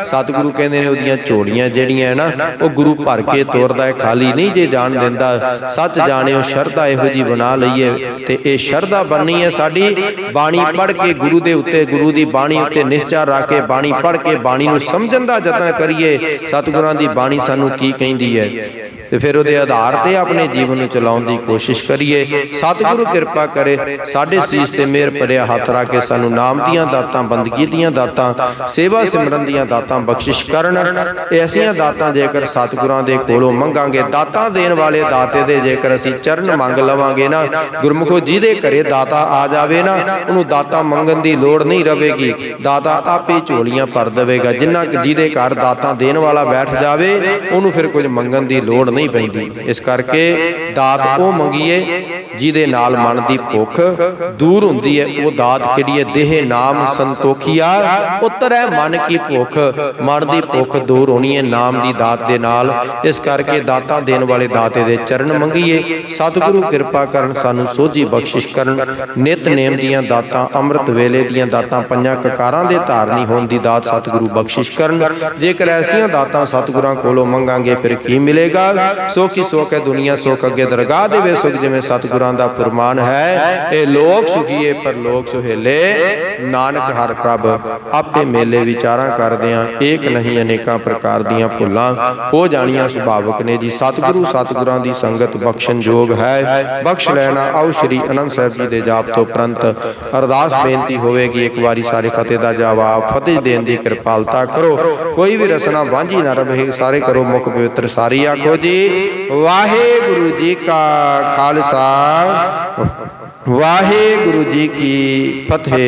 ਸਤਿਗੁਰੂ ਕਹਿੰਦੇ ਨੇ ਉਹਦੀਆਂ ਝੋਲੀਆਂ ਜਿਹੜੀਆਂ ਹੈ ਨਾ ਉਹ ਗੁਰੂ ਭਰ ਕੇ ਤੋਰਦਾ ਹੈ, ਖਾਲੀ ਨਹੀਂ ਜੇ ਜਾਣ ਦਿੰਦਾ। ਸੱਚ ਜਾਣਿਓ ਸ਼ਰਧਾ ਇਹੋ ਜੀ ਬਣਾ ਲਈਏ, ਤੇ ਇਹ ਸ਼ਰਧਾ ਬਣਨੀ ਹੈ ਸਾਡੀ ਬਾਣੀ ਪੜ੍ਹ ਕੇ, ਗੁਰੂ ਦੇ ਉੱਤੇ, ਗੁਰੂ ਦੀ ਬਾਣੀ ਉੱਤੇ ਨਿਸ਼ਚਾ ਰੱਖ ਕੇ ਬਾਣੀ ਪੜ੍ਹ ਕੇ ਬਾਣੀ ਨੂੰ ਸਮਝਣ ਦਾ ਯਤਨ ਕਰੀਏ। ਸਤਿਗੁਰਾਂ ਦੀ ਬਾਣੀ ਸਾਨੂੰ ਕੀ ਕਹਿੰਦੀ ਹੈ ਤੇ ਫਿਰ ਉਹਦੇ ਆਧਾਰ ਤੇ ਆਪਣੇ ਜੀਵਨ ਨੂੰ ਚਲਾਉਣ ਦੀ ਕੋਸ਼ਿਸ਼ ਕਰੀਏ। ਸਤਿਗੁਰੂ ਕਿਰਪਾ ਕਰੇ, ਸਾਡੇ ਸੀਸ ਤੇ ਮਿਹਰ ਭਰਿਆ ਹੱਥ ਰੱਖ ਕੇ ਸਾਨੂੰ ਨਾਮ ਦੀਆਂ ਦਾਤਾਂ, ਬੰਦਗੀ ਦੀਆਂ ਦਾਤਾਂ, ਸੇਵਾ ਸਿਮਰਨ ਦੀਆਂ ਦਾਤਾਂ ਬਖਸ਼ਿਸ਼ ਕਰਨ। ਐਸੀਆਂ ਦਾਤਾਂ ਜੇਕਰ ਸਤਿਗੁਰਾਂ ਦੇ ਕੋਲੋਂ ਮੰਗਾਂਗੇ, ਦਾਤਾਂ ਦੇਣ ਵਾਲੇ ਦਾਤੇ ਦੇ ਜੇਕਰ ਅਸੀਂ ਚਰਨ ਮੰਗ ਲਵਾਂਗੇ ਨਾ, ਗੁਰਮੁਖੋ ਜਿਹਦੇ ਘਰੇ ਦਾਤਾ ਆ ਜਾਵੇ ਨਾ, ਉਹਨੂੰ ਦਾਤਾ ਮੰਗਣ ਦੀ ਲੋੜ ਨਹੀਂ ਰਵੇਗੀ, ਦਾਤਾ ਆਪੇ ਝੋਲੀਆਂ ਭਰ ਦੇਵੇਗਾ। ਜਿੰਨਾ ਕਿ ਜਿਹਦੇ ਘਰ ਦਾਤਾਂ ਦੇਣ ਵਾਲਾ ਬੈਠ ਜਾਵੇ, ਉਹਨੂੰ ਫਿਰ ਕੁਝ ਮੰਗਣ ਦੀ ਲੋੜ ਨਹੀਂ ਪੈਂਦੀ। ਇਸ ਕਰਕੇ ਦਾਤ ਉਹ ਮੰਗੀਏ ਜਿਹਦੇ ਨਾਲ ਮਨ ਦੀ ਭੁੱਖ ਦੂਰ ਹੁੰਦੀ ਹੈ। ਉਹ ਦਾਤ ਕਿਹੜੀ ਹੈ? ਦੇਹ ਨਾਮ ਸੰਤੋਖੀਆ ਉਤਰੈ ਮਨ ਕੀ ਭੁੱਖ। ਮਨ ਦੀ ਭੁੱਖ ਦੂਰ ਹੋਣੀ ਹੈ ਨਾਮ ਦੀ ਦਾਤ ਦੇ ਨਾਲ। ਇਸ ਕਰਕੇ ਦਾਤਾਂ ਦੇਣ ਵਾਲੇ ਦਾਤੇ ਦੇ ਚਰਨ ਮੰਗੀਏ। ਸਤਿਗੁਰੂ ਕਿਰਪਾ ਕਰਨ, ਸਾਨੂੰ ਸੋਝੀ ਬਖਸ਼ਿਸ਼ ਕਰਨ। ਨਿਤਨੇਮ ਦੀਆਂ ਦਾਤਾਂ, ਅੰਮ੍ਰਿਤ ਵੇਲੇ ਦੀਆਂ ਦਾਤਾਂ, ਪੰਜਾਂ ਕਕਾਰਾਂ ਦੇ ਧਾਰਨੀ ਹੋਣ ਦੀ ਦਾਤ ਸਤਿਗੁਰੂ ਬਖਸ਼ਿਸ਼ ਕਰਨ। ਜੇਕਰ ਐਸੀਆਂ ਦਾਤਾਂ ਸਤਿਗੁਰਾਂ ਕੋਲੋਂ ਮੰਗਾਂਗੇ ਫਿਰ ਕੀ ਮਿਲੇਗਾ? ਸੁਖ ਹੀ ਸੁਖ ਹੈ ਦੁਨੀਆ, ਸੁਖ ਅੱਗੇ ਦਰਗਾਹ ਦੇਵੇ ਸੁਖ। ਜਿਵੇਂ ਸਤਿਗੁਰਾਂ ਦਾ ਫਰਮਾਨ ਹੈ, ਇਹ ਲੋਕ ਸੁਖੀਏ ਪਰ ਲੋਕ ਸੁਹੇਲੇ, ਨਾਨਕ ਹਰਿ ਪ੍ਰਭ ਆਪੇ ਮੇਲੇ। ਵਿਚਾਰਾਂ ਕਰਦਿਆਂ ਏਕ ਨਹੀਂ ਅਨੇਕਾਂ ਪ੍ਰਕਾਰ ਦੀਆਂ ਭੁੱਲਾਂ ਹੋ ਜਾਣੀਆਂ ਸੁਭਾਵਿਕ ਨੇ ਜੀ। ਸਤਿਗੁਰੂ ਸਤਿਗੁਰਾਂ ਦੀ ਸੰਗਤ ਬਖਸ਼ਣ ਯੋਗ ਹੈ, ਬਖਸ਼ ਲੈਣਾ। ਆਓ ਸ਼੍ਰੀ ਆਨੰਦ ਸਾਹਿਬ ਜੀ ਦੇ ਜਾਪ ਤੋਂ ਉਪਰੰਤ ਅਰਦਾਸ ਬੇਨਤੀ ਹੋਵੇਗੀ। ਇੱਕ ਵਾਰੀ ਸਾਰੇ ਫਤਿਹ ਦਾ ਜਵਾਬ ਫਤਿਹ ਦੇਣ ਦੀ ਕਿਰਪਾਲਤਾ ਕਰੋ। ਕੋਈ ਵੀ ਰਸਨਾ ਵਾਂਝੀ ਨਾ ਰਹੇ, ਸਾਰੇ ਕਰੋ ਮੁਖ ਪਵਿੱਤਰ। ਸਾਰੀ ਆਖੋ ਜੀ ਵਾਹਿਗੁਰੂ ਜੀ ਕਾ ਖਾਲਸਾ, ਵਾਹਿਗੁਰੂ ਜੀ ਕੀ ਫਤਿਹ।